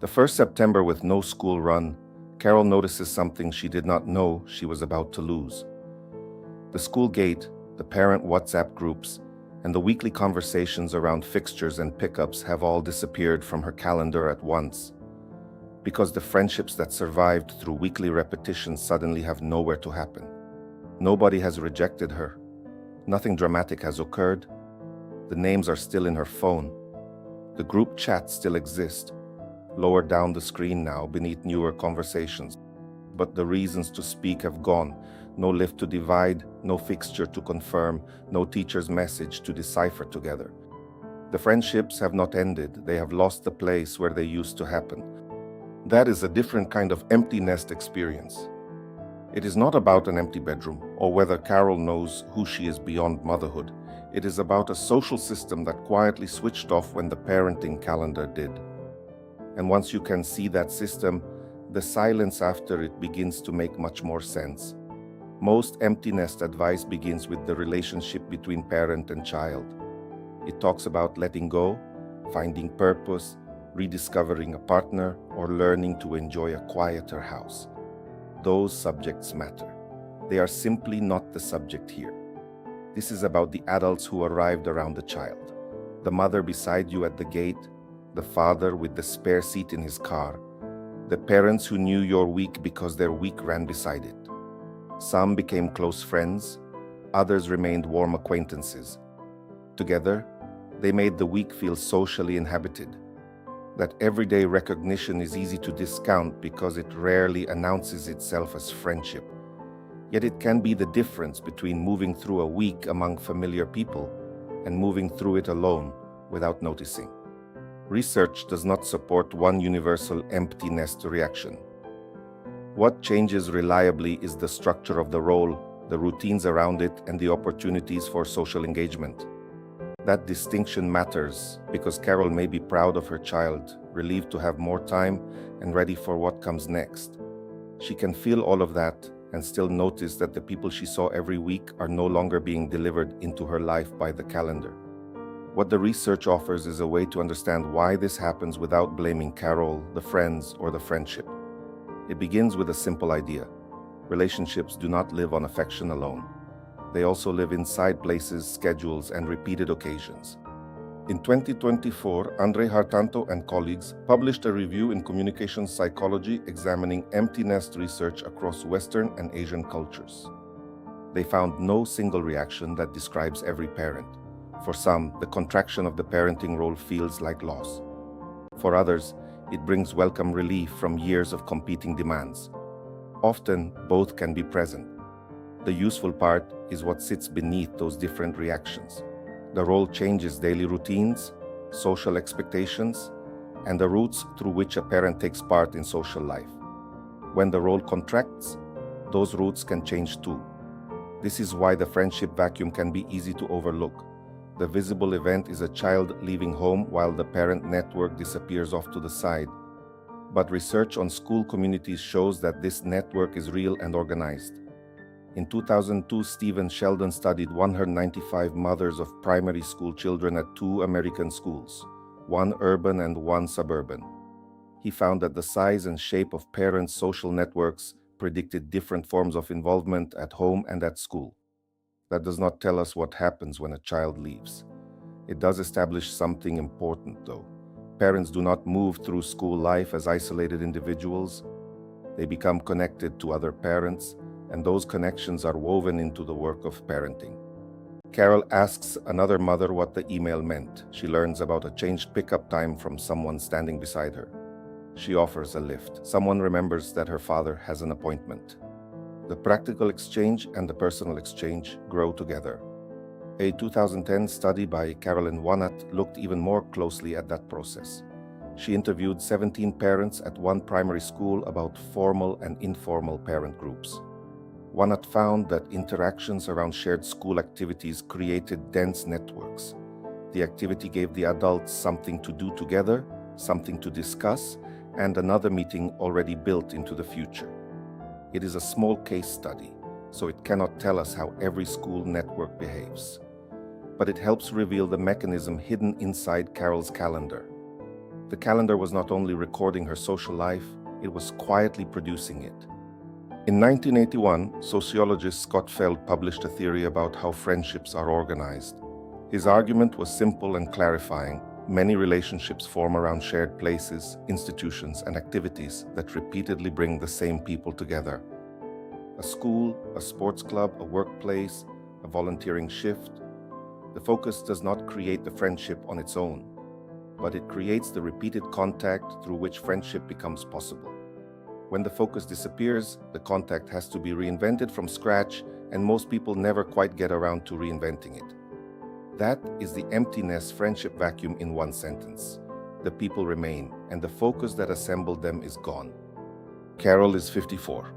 The first September with no school run, Carol notices something she did not know she was about to lose. The school gate, the parent WhatsApp groups, and the weekly conversations around fixtures and pickups have all disappeared from her calendar at once, because the friendships that survived through weekly repetition suddenly have nowhere to happen. Nobody has rejected her. Nothing dramatic has occurred. The names are still in her phone. The group chats still exist, lower down the screen now beneath newer conversations. But the reasons to speak have gone. No lift to divide, no fixture to confirm, no teacher's message to decipher together. The friendships have not ended. They have lost the place where they used to happen. That is a different kind of empty nest experience. It is not about an empty bedroom or whether Carol knows who she is beyond motherhood. It is about a social system that quietly switched off when the parenting calendar did. And once you can see that system, the silence after it begins to make much more sense. Most empty nest advice begins with the relationship between parent and child. It talks about letting go, finding purpose, rediscovering a partner, or learning to enjoy a quieter house. Those subjects matter. They are simply not the subject here. This is about the adults who arrived around the child. The mother beside you at the gate, the father with the spare seat in his car, the parents who knew your week because their week ran beside it. Some became close friends, others remained warm acquaintances. Together, they made the week feel socially inhabited. That everyday recognition is easy to discount because it rarely announces itself as friendship. Yet it can be the difference between moving through a week among familiar people and moving through it alone without noticing. Research does not support one universal empty nest reaction. What changes reliably is the structure of the role, the routines around it, and the opportunities for social engagement. That distinction matters because Carol may be proud of her child, relieved to have more time, and ready for what comes next. She can feel all of that and still notice that the people she saw every week are no longer being delivered into her life by the calendar. What the research offers is a way to understand why this happens without blaming Carol, the friends, or the friendship. It begins with a simple idea. Relationships do not live on affection alone. They also live inside places, schedules, and repeated occasions. In 2024, Andre Hartanto and colleagues published a review in Communication Psychology examining empty nest research across Western and Asian cultures. They found no single reaction that describes every parent. For some, the contraction of the parenting role feels like loss. For others, it brings welcome relief from years of competing demands. Often, both can be present. The useful part is what sits beneath those different reactions. The role changes daily routines, social expectations, and the routes through which a parent takes part in social life. When the role contracts, those routes can change too. This is why the friendship vacuum can be easy to overlook. The visible event is a child leaving home while the parent network disappears off to the side. But research on school communities shows that this network is real and organized. In 2002, Stephen Sheldon studied 195 mothers of primary school children at 2 American schools, one urban and one suburban. He found that the size and shape of parents' social networks predicted different forms of involvement at home and at school. That does not tell us what happens when a child leaves. It does establish something important, though. Parents do not move through school life as isolated individuals. They become connected to other parents, and those connections are woven into the work of parenting. Carol asks another mother what the email meant. She learns about a changed pickup time from someone standing beside her. She offers a lift. Someone remembers that her father has an appointment. The practical exchange and the personal exchange grow together. A 2010 study by Carolyn Wanat looked even more closely at that process. She interviewed 17 parents at one primary school about formal and informal parent groups. Wanat found that interactions around shared school activities created dense networks. The activity gave the adults something to do together, something to discuss, and another meeting already built into the future. It is a small case study, so it cannot tell us how every school network behaves. But it helps reveal the mechanism hidden inside Carol's calendar. The calendar was not only recording her social life, it was quietly producing it. In 1981, sociologist Scott Feld published a theory about how friendships are organized. His argument was simple and clarifying. Many relationships form around shared places, institutions, and activities that repeatedly bring the same people together. A school, a sports club, a workplace, a volunteering shift. The focus does not create the friendship on its own, but it creates the repeated contact through which friendship becomes possible. When the focus disappears, the contact has to be reinvented from scratch, and most people never quite get around to reinventing it. That is the empty-nest friendship vacuum in one sentence. The people remain, and the focus that assembled them is gone. Carol is 54.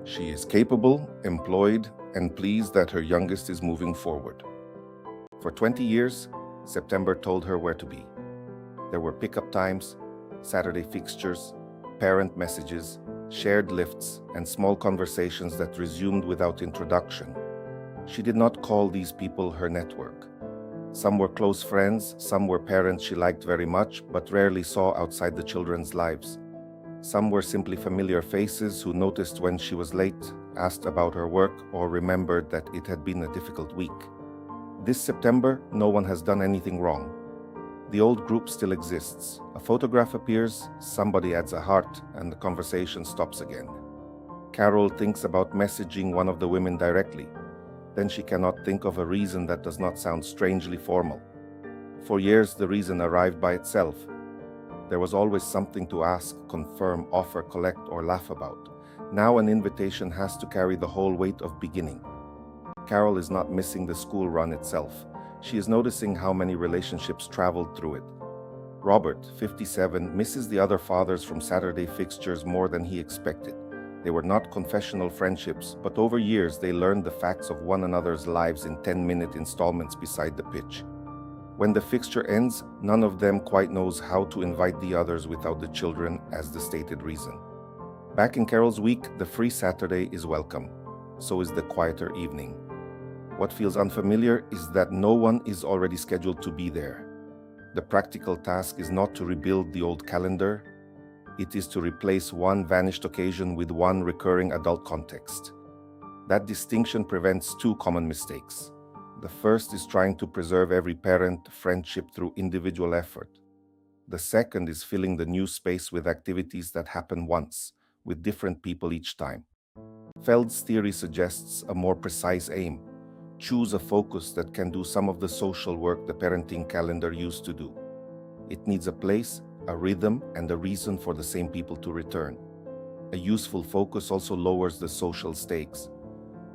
She is capable, employed, and pleased that her youngest is moving forward. For 20 years, September told her where to be. There were pickup times, Saturday fixtures, parent messages, shared lifts, and small conversations that resumed without introduction. She did not call these people her network. Some were close friends, some were parents she liked very much but rarely saw outside the children's lives. Some were simply familiar faces who noticed when she was late, asked about her work, or remembered that it had been a difficult week. This September, no one has done anything wrong. The old group still exists. A photograph appears, somebody adds a heart, and the conversation stops again. Carol thinks about messaging one of the women directly. Then she cannot think of a reason that does not sound strangely formal. For years, the reason arrived by itself. There was always something to ask, confirm, offer, collect, or laugh about. Now an invitation has to carry the whole weight of beginning. Carol is not missing the school run itself. She is noticing how many relationships traveled through it. Robert, 57, misses the other fathers from Saturday fixtures more than he expected. They were not confessional friendships, but over years they learned the facts of one another's lives in 10-minute installments beside the pitch. When the fixture ends, none of them quite knows how to invite the others without the children as the stated reason. Back in Carol's week, the free Saturday is welcome. So is the quieter evening. What feels unfamiliar is that no one is already scheduled to be there. The practical task is not to rebuild the old calendar. It is to replace one vanished occasion with one recurring adult context. That distinction prevents two common mistakes. The first is trying to preserve every parent friendship through individual effort. The second is filling the new space with activities that happen once, with different people each time. Feld's theory suggests a more precise aim. Choose a focus that can do some of the social work the parenting calendar used to do. It needs a place, a rhythm, and a reason for the same people to return. A useful focus also lowers the social stakes.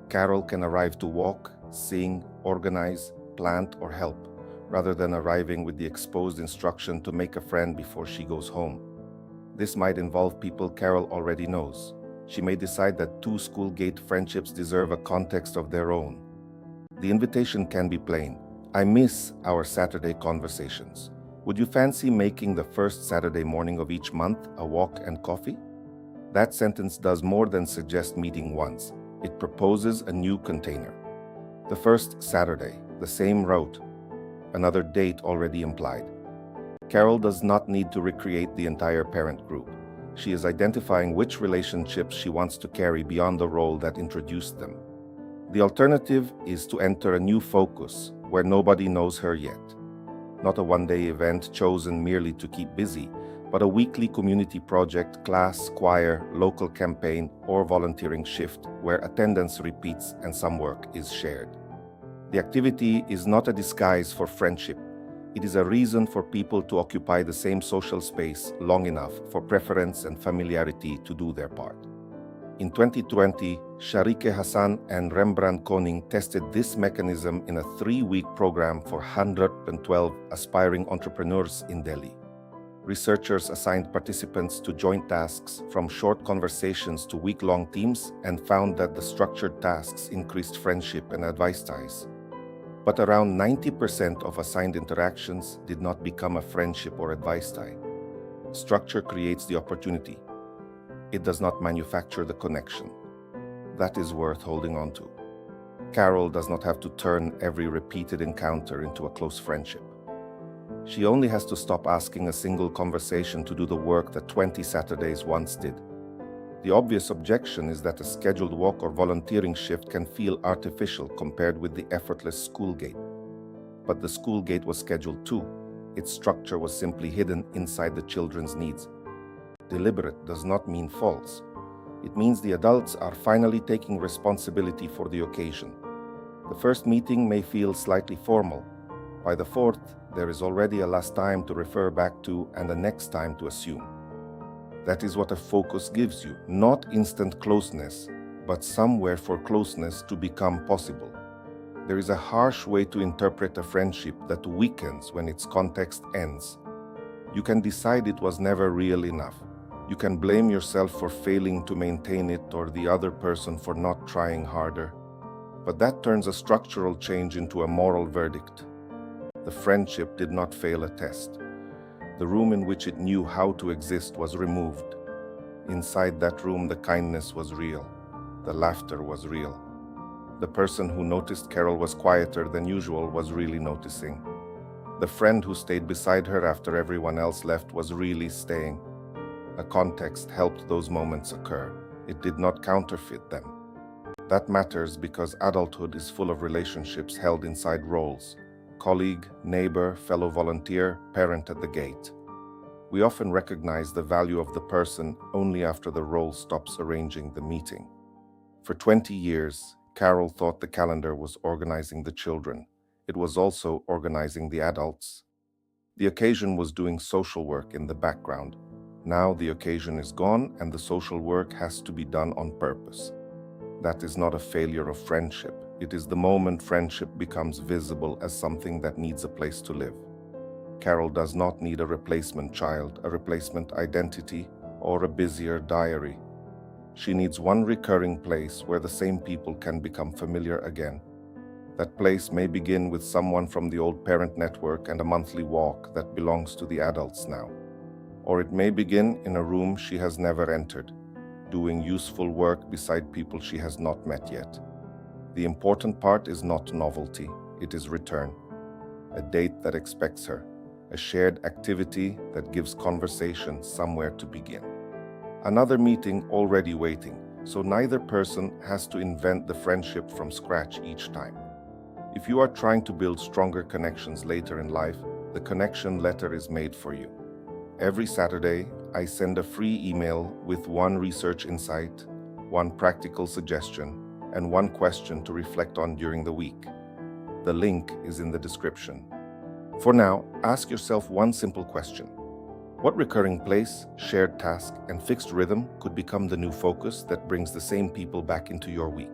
Carol can arrive to walk, sing, organize, plant, or help, rather than arriving with the exposed instruction to make a friend before she goes home. This might involve people Carol already knows. She may decide that two school gate friendships deserve a context of their own. The invitation can be plain. I miss our Saturday conversations. Would you fancy making the first Saturday morning of each month a walk and coffee? That sentence does more than suggest meeting once. It proposes a new container. The first Saturday, the same route, another date already implied. Carol does not need to recreate the entire parent group. She is identifying which relationships she wants to carry beyond the role that introduced them. The alternative is to enter a new focus where nobody knows her yet. Not a one-day event chosen merely to keep busy, but a weekly community project, class, choir, local campaign, or volunteering shift where attendance repeats and some work is shared. The activity is not a disguise for friendship. It is a reason for people to occupy the same social space long enough for preference and familiarity to do their part. In 2020, Sharike Hassan and Rembrandt Koning tested this mechanism in a 3-week program for 112 aspiring entrepreneurs in Delhi. Researchers assigned participants to joint tasks from short conversations to week-long teams and found that the structured tasks increased friendship and advice ties. But around 90% of assigned interactions did not become a friendship or advice tie. Structure creates the opportunity. It does not manufacture the connection. That is worth holding on to. Carol does not have to turn every repeated encounter into a close friendship. She only has to stop asking a single conversation to do the work that 20 Saturdays once did. The obvious objection is that a scheduled walk or volunteering shift can feel artificial compared with the effortless school gate. But the school gate was scheduled too. Its structure was simply hidden inside the children's needs. Deliberate does not mean false. It means the adults are finally taking responsibility for the occasion. The first meeting may feel slightly formal. By the fourth, there is already a last time to refer back to and a next time to assume. That is what a focus gives you, not instant closeness, but somewhere for closeness to become possible. There is a harsh way to interpret a friendship that weakens when its context ends. You can decide it was never real enough. You can blame yourself for failing to maintain it or the other person for not trying harder. But that turns a structural change into a moral verdict. The friendship did not fail a test. The room in which it knew how to exist was removed. Inside that room, the kindness was real. The laughter was real. The person who noticed Carol was quieter than usual was really noticing. The friend who stayed beside her after everyone else left was really staying. A context helped those moments occur. It did not counterfeit them. That matters because adulthood is full of relationships held inside roles. Colleague, neighbor, fellow volunteer, parent at the gate. We often recognize the value of the person only after the role stops arranging the meeting. For 20 years, Carol thought the calendar was organizing the children. It was also organizing the adults. The occasion was doing social work in the background. Now the occasion is gone and the social work has to be done on purpose. That is not a failure of friendship. It is the moment friendship becomes visible as something that needs a place to live. Carol does not need a replacement child, a replacement identity, or a busier diary. She needs one recurring place where the same people can become familiar again. That place may begin with someone from the old parent network and a monthly walk that belongs to the adults now. Or it may begin in a room she has never entered, doing useful work beside people she has not met yet. The important part is not novelty, it is return. A date that expects her, a shared activity that gives conversation somewhere to begin. Another meeting already waiting, so neither person has to invent the friendship from scratch each time. If you are trying to build stronger connections later in life, the connection letter is made for you. Every Saturday, I send a free email with one research insight, one practical suggestion, and one question to reflect on during the week. The link is in the description. For now, ask yourself one simple question. What recurring place, shared task, and fixed rhythm could become the new focus that brings the same people back into your week?